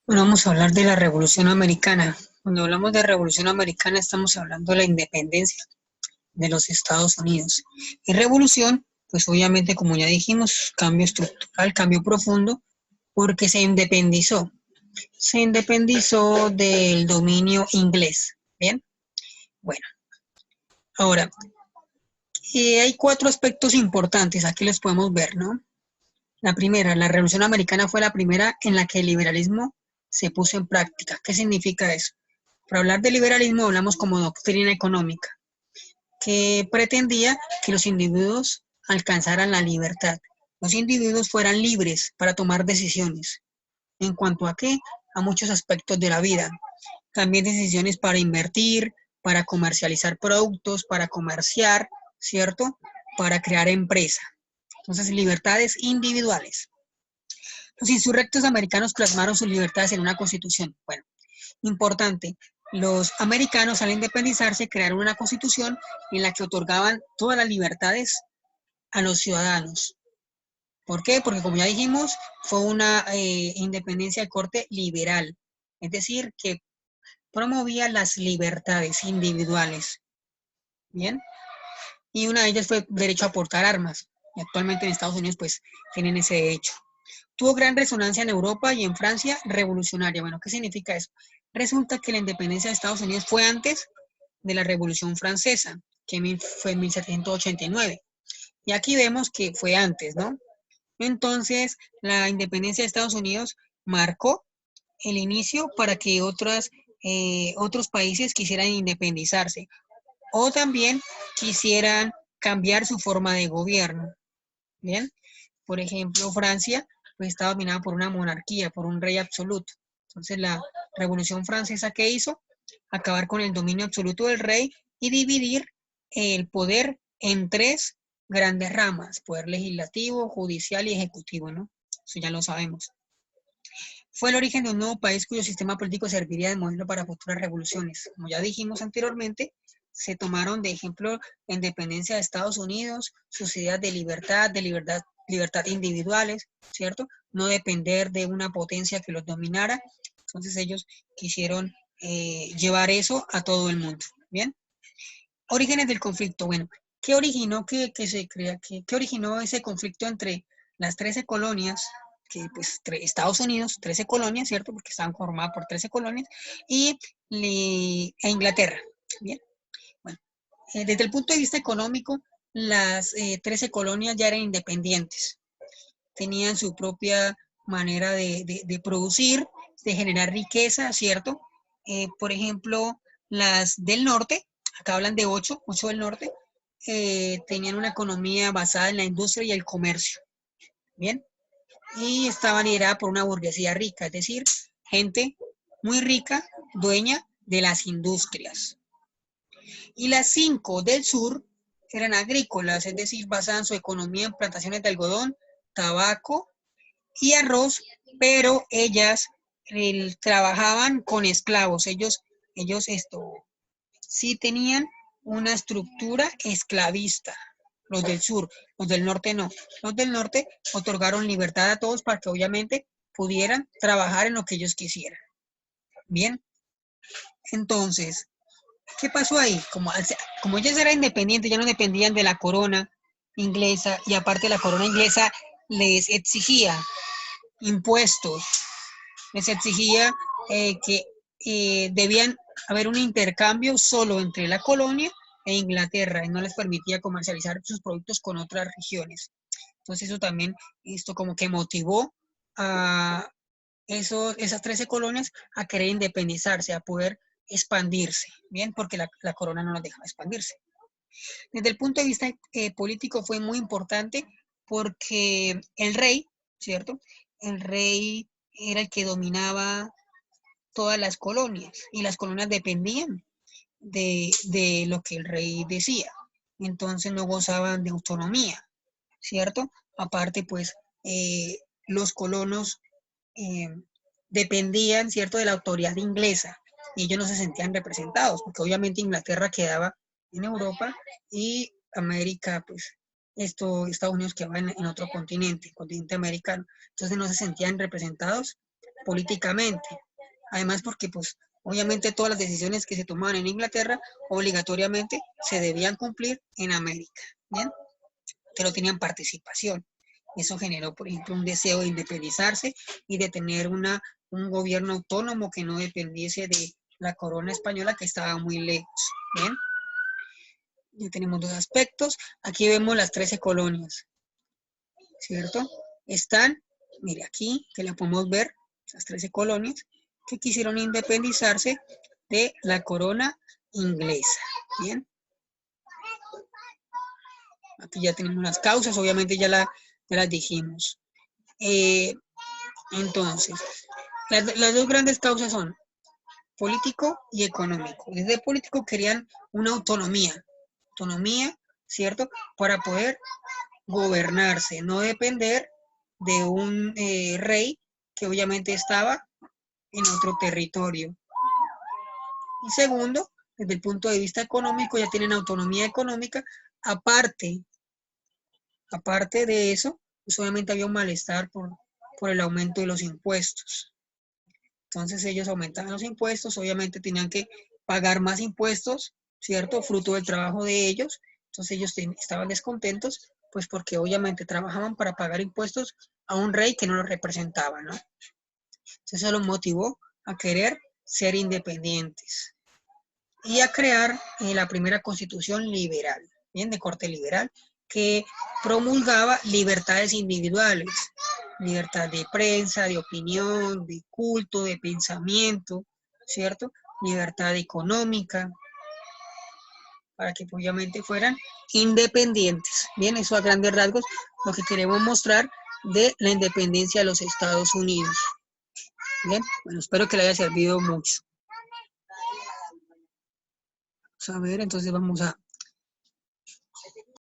Bueno, vamos a hablar de la Revolución Americana. Cuando hablamos de Revolución Americana estamos hablando de la independencia de los Estados Unidos. Y revolución, pues obviamente, como ya dijimos, cambio estructural, cambio profundo, porque se independizó. Se independizó del dominio inglés. Bien, bueno, ahora, hay cuatro aspectos importantes, aquí los podemos ver, ¿no? La primera, la Revolución Americana fue la primera en la que el liberalismo se puso en práctica. ¿Qué significa eso? Para hablar de liberalismo hablamos como doctrina económica, que pretendía que los individuos alcanzaran la libertad. Los individuos fueran libres para tomar decisiones. ¿En cuanto a qué? A muchos aspectos de la vida. También decisiones para invertir, para comercializar productos, para comerciar, ¿cierto? Para crear empresa. Entonces, libertades individuales. Los insurrectos americanos plasmaron sus libertades en una constitución. Bueno, importante, los americanos al independizarse crearon una constitución en la que otorgaban todas las libertades a los ciudadanos. ¿Por qué? Porque como ya dijimos, fue una independencia de corte liberal, es decir, que promovía las libertades individuales. Bien, y una de ellas fue derecho a portar armas. Y actualmente en Estados Unidos pues tienen ese derecho. Tuvo gran resonancia en Europa y en Francia revolucionaria. Bueno, ¿qué significa eso? Resulta que la independencia de Estados Unidos fue antes de la Revolución Francesa, que fue en 1789. Y aquí vemos que fue antes, ¿no? Entonces, la independencia de Estados Unidos marcó el inicio para que otros países quisieran independizarse o también quisieran cambiar su forma de gobierno. Bien, por ejemplo, Francia pues, estaba dominada por una monarquía, por un rey absoluto. Entonces, la Revolución Francesa, ¿qué hizo? Acabar con el dominio absoluto del rey y dividir el poder en tres grandes ramas: poder legislativo, judicial y ejecutivo, ¿no? Eso ya lo sabemos. Fue el origen de un nuevo país cuyo sistema político serviría de modelo para futuras revoluciones. Como ya dijimos anteriormente, se tomaron de ejemplo la independencia de Estados Unidos, sus ideas de libertad individuales, ¿cierto? No depender de una potencia que los dominara. Entonces ellos quisieron llevar eso a todo el mundo. Bien. Orígenes del conflicto. Bueno, ¿qué originó qué originó ese conflicto entre las 13 colonias, que pues Estados Unidos, 13 colonias, ¿cierto? Porque estaban formadas por 13 colonias, e Inglaterra. Bien, bueno, desde el punto de vista económico, las 13 colonias ya eran independientes, tenían su propia manera de producir, de generar riqueza, ¿cierto? Por ejemplo, las del norte, acá hablan de ocho del norte, tenían una economía basada en la industria y el comercio, ¿bien? Y estaba liderada por una burguesía rica, es decir, gente muy rica, dueña de las industrias. Y las 5 del sur eran agrícolas, es decir, basaban su economía en plantaciones de algodón, tabaco y arroz, pero ellas trabajaban con esclavos. Ellos sí tenían una estructura esclavista. Los del sur, los del norte no. Los del norte otorgaron libertad a todos para que obviamente pudieran trabajar en lo que ellos quisieran. Bien, entonces, ¿qué pasó ahí? Como ellos eran independientes, ya no dependían de la corona inglesa, y aparte la corona inglesa les exigía impuestos, les exigía que debían haber un intercambio solo entre la colonia e Inglaterra, y no les permitía comercializar sus productos con otras regiones. Entonces eso también, esto como que motivó a esas 13 colonias a querer independizarse, a poder expandirse, bien, porque la corona no los dejaba expandirse. Desde el punto de vista político fue muy importante porque el rey, ¿cierto? El rey era el que dominaba todas las colonias y las colonias dependían de lo que el rey decía. Entonces no gozaban de autonomía, ¿cierto? Aparte, pues, los colonos eh, dependían, ¿cierto?, de la autoridad inglesa y ellos no se sentían representados, porque obviamente Inglaterra quedaba en Europa y América, pues, Estados Unidos quedaba en otro continente, el continente americano. Entonces no se sentían representados políticamente. Además porque pues obviamente todas las decisiones que se tomaban en Inglaterra obligatoriamente se debían cumplir en América, ¿bien? Que no tenían participación. Eso generó, por ejemplo, un deseo de independizarse y de tener un gobierno autónomo que no dependiese de la corona española que estaba muy lejos, ¿bien? Ya tenemos dos aspectos. Aquí vemos las 13 colonias, ¿cierto? Están, mire aquí, que la podemos ver, las 13 colonias que quisieron independizarse de la corona inglesa, ¿bien? Aquí ya tenemos las causas, obviamente ya las dijimos. Entonces, las dos grandes causas son político y económico. Desde político querían una autonomía, ¿cierto? Para poder gobernarse, no depender de un rey que obviamente estaba en otro territorio. Y segundo, desde el punto de vista económico, ya tienen autonomía económica. Aparte de eso, pues obviamente había un malestar por el aumento de los impuestos. Entonces ellos aumentaban los impuestos, obviamente tenían que pagar más impuestos, ¿cierto? Fruto del trabajo de ellos. Entonces ellos estaban descontentos, pues porque obviamente trabajaban para pagar impuestos a un rey que no los representaba, ¿no? Entonces eso los motivó a querer ser independientes y a crear la primera constitución liberal, bien, de corte liberal, que promulgaba libertades individuales, libertad de prensa, de opinión, de culto, de pensamiento, ¿cierto? Libertad económica, para que obviamente fueran independientes. Bien, eso a grandes rasgos lo que queremos mostrar de la independencia de los Estados Unidos. Bien, bueno, espero que le haya servido mucho. Vamos a ver, entonces vamos a